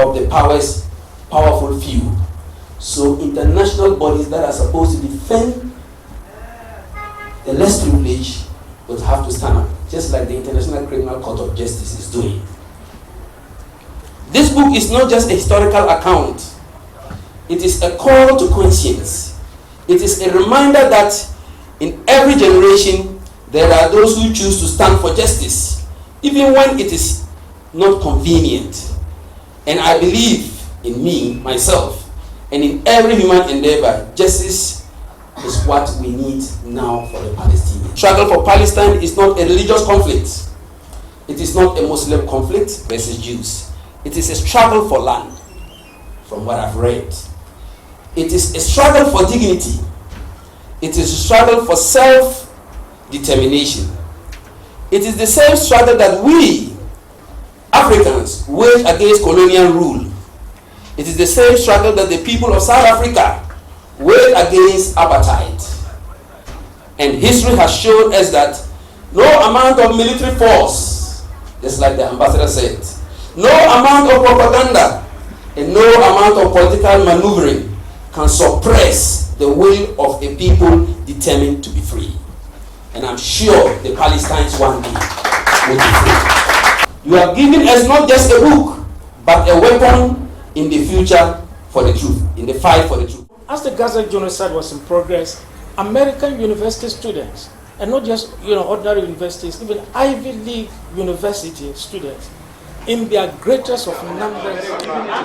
of the powerful few. So international bodies that are supposed to defend the less privileged would have to stand up, just like the International Criminal Court of Justice is doing. This book is not just a historical account. It is a call to conscience. It is a reminder that in every generation there are those who choose to stand for justice, even when it is not convenient. And I believe in me, myself, and in every human endeavor, justice is what we need now for the Palestinians. Struggle for Palestine is not a religious conflict. It is not a Muslim conflict versus Jews. It is a struggle for land, from what I've read. It is a struggle for dignity. It is a struggle for self-determination. It is the same struggle that we, Africans, wage against colonial rule. It is the same struggle that the people of South Africa wage against apartheid. And history has shown us that no amount of military force, just like the ambassador said, no amount of propaganda, and no amount of political maneuvering can suppress the will of a people determined to be free. And I'm sure the Palestinians one day will be free. You have given us not just a book, but a weapon in the future for the truth, in the fight for the truth. As the Gaza genocide was in progress, American university students, and not just ordinary universities, even Ivy League university students, in their greatest of numbers.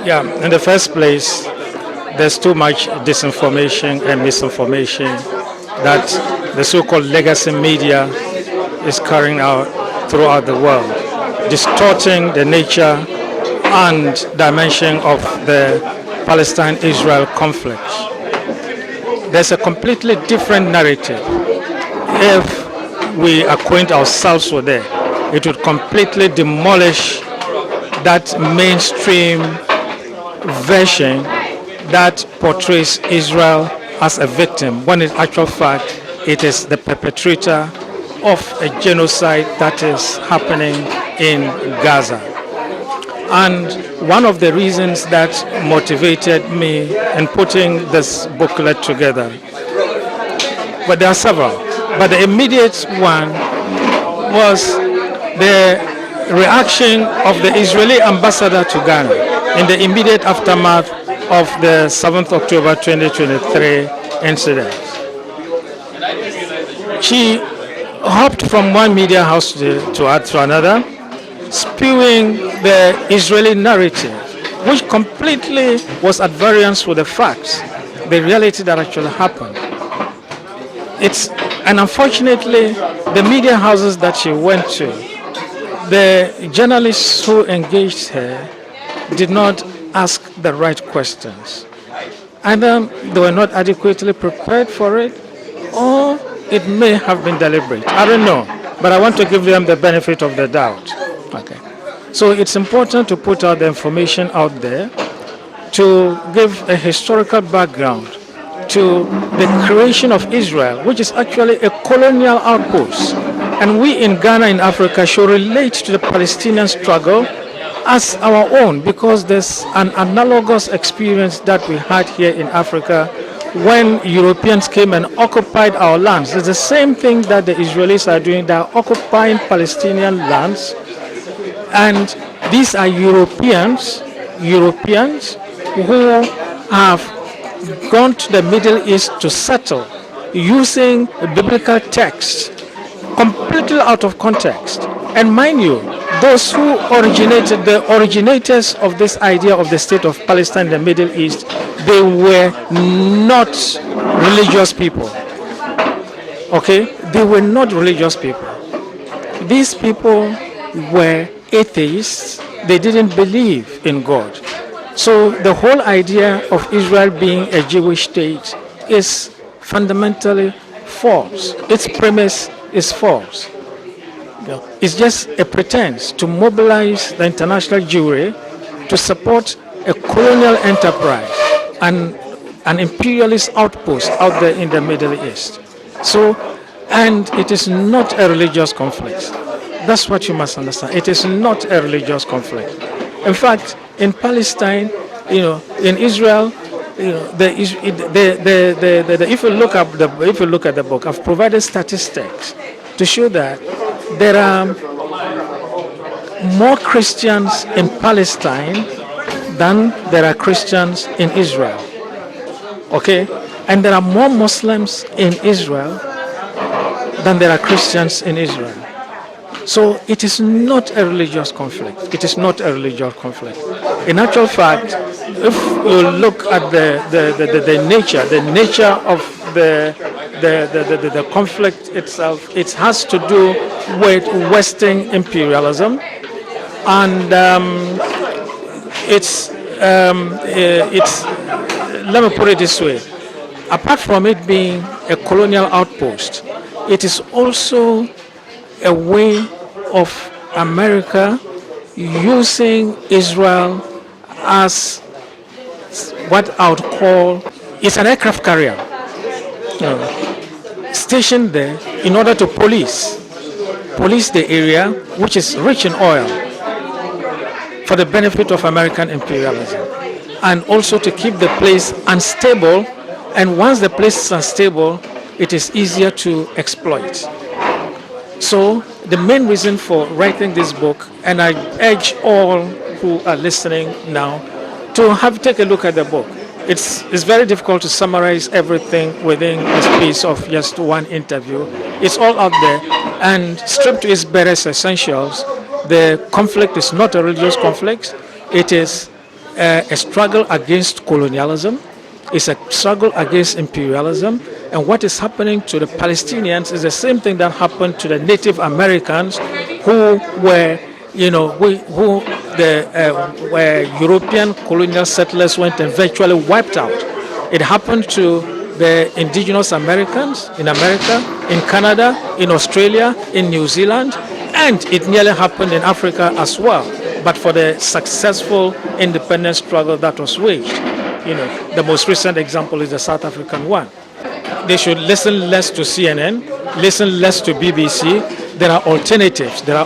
Yeah, in the first place, there's too much disinformation and misinformation that the so-called legacy media is carrying out throughout the world, distorting the nature and dimension of the Palestine-Israel conflict. There's a completely different narrative. If we acquaint ourselves with it, it would completely demolish that mainstream version that portrays Israel as a victim, when in actual fact it is the perpetrator of a genocide that is happening in Gaza. And one of the reasons that motivated me in putting this booklet together, but there are several, but the immediate one was the reaction of the Israeli ambassador to Ghana in the immediate aftermath of the 7th October 2023 incident. She hopped from one media house to another, spewing the Israeli narrative, which completely was at variance with the facts, the reality that actually happened. And unfortunately, the media houses that she went to, the journalists who engaged her did not ask the right questions. Either they were not adequately prepared for it, or it may have been deliberate. I don't know, but I want to give them the benefit of the doubt. Okay. So it's important to put out the information out there, to give a historical background to the creation of Israel, which is actually a colonial outpost. And we in Ghana, in Africa, should relate to the Palestinian struggle as our own, because there's an analogous experience that we had here in Africa when Europeans came and occupied our lands. It's the same thing that the Israelis are doing. They are occupying Palestinian lands, and these are Europeans who have gone to the Middle East to settle using biblical texts completely out of context. And mind you, those who originated, the originators of this idea of the state of Palestine in the Middle East, they were not religious people. Okay? They were not religious people. These people were atheists. They didn't believe in God. So the whole idea of Israel being a Jewish state is fundamentally false. Its premise is false. It's just a pretense to mobilize the international Jewry to support a colonial enterprise and an imperialist outpost out there in the Middle East. So, and it is not a religious conflict. That's what you must understand. It is not a religious conflict. In fact, In Palestine, in Israel, if you look at the book, I've provided statistics to show that there are more Christians in Palestine than there are Christians in Israel. Okay? And there are more Muslims in Israel than there are Christians in Israel. So it is not a religious conflict. It is not a religious conflict. In actual fact, if you look at the nature of the conflict itself, it has to do with Western imperialism, and let me put it this way. Apart from it being a colonial outpost, it is also a way of America using Israel as what I would call, it's an aircraft carrier stationed there in order to police the area, which is rich in oil, for the benefit of American imperialism, and also to keep the place unstable. And once the place is unstable, it is easier to exploit. So the main reason for writing this book, and I urge all who are listening now to take a look at the book. It's very difficult to summarize everything within a space of just one interview. It's all out there, and stripped to its barest essentials, the conflict is not a religious conflict. It is a struggle against colonialism. It's a struggle against imperialism, and what is happening to the Palestinians is the same thing that happened to the Native Americans, who were, where European colonial settlers went and virtually wiped out. It happened to the indigenous Americans in America, in Canada, in Australia, in New Zealand, and it nearly happened in Africa as well, but for the successful independence struggle that was waged. The most recent example is the South African one. They should listen less to CNN, listen less to BBC. There are alternatives. There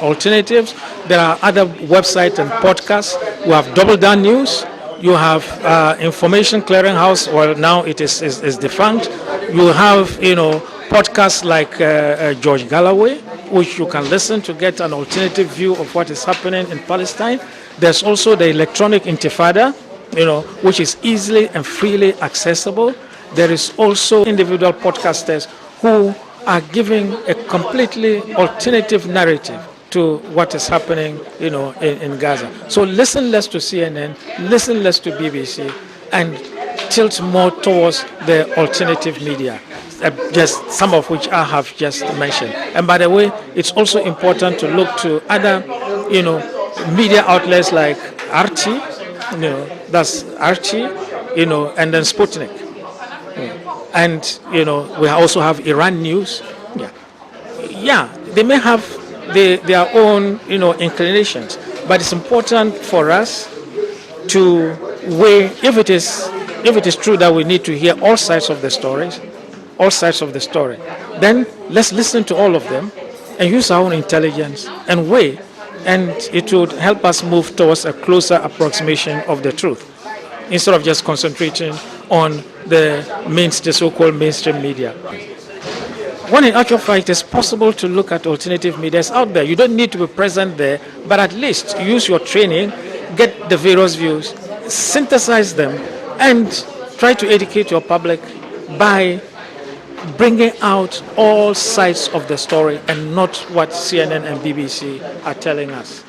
are other websites and podcasts. You have Double Down News. You have Information Clearinghouse. Well, now it is defunct. You have, podcasts like George Galloway, which you can listen to get an alternative view of what is happening in Palestine. There's also the Electronic Intifada, which is easily and freely accessible. There is also individual podcasters who are giving a completely alternative narrative to what is happening, in Gaza. So listen less to CNN, listen less to BBC, and tilt more towards the alternative media, just some of which I have just mentioned. And by the way, it's also important to look to other, media outlets like RT, that's RT, and then Sputnik. And, we also have Iran News. Yeah, they may have their own, inclinations, but it's important for us to weigh, if it is true that we need to hear all sides of the story, then let's listen to all of them and use our own intelligence and weigh, and it would help us move towards a closer approximation of the truth, instead of just concentrating on the so-called mainstream media. When in actual fact, it's possible to look at alternative media. It's out there. You don't need to be present there, but at least use your training, get the various views, synthesize them, and try to educate your public by bringing out all sides of the story and not what CNN and BBC are telling us.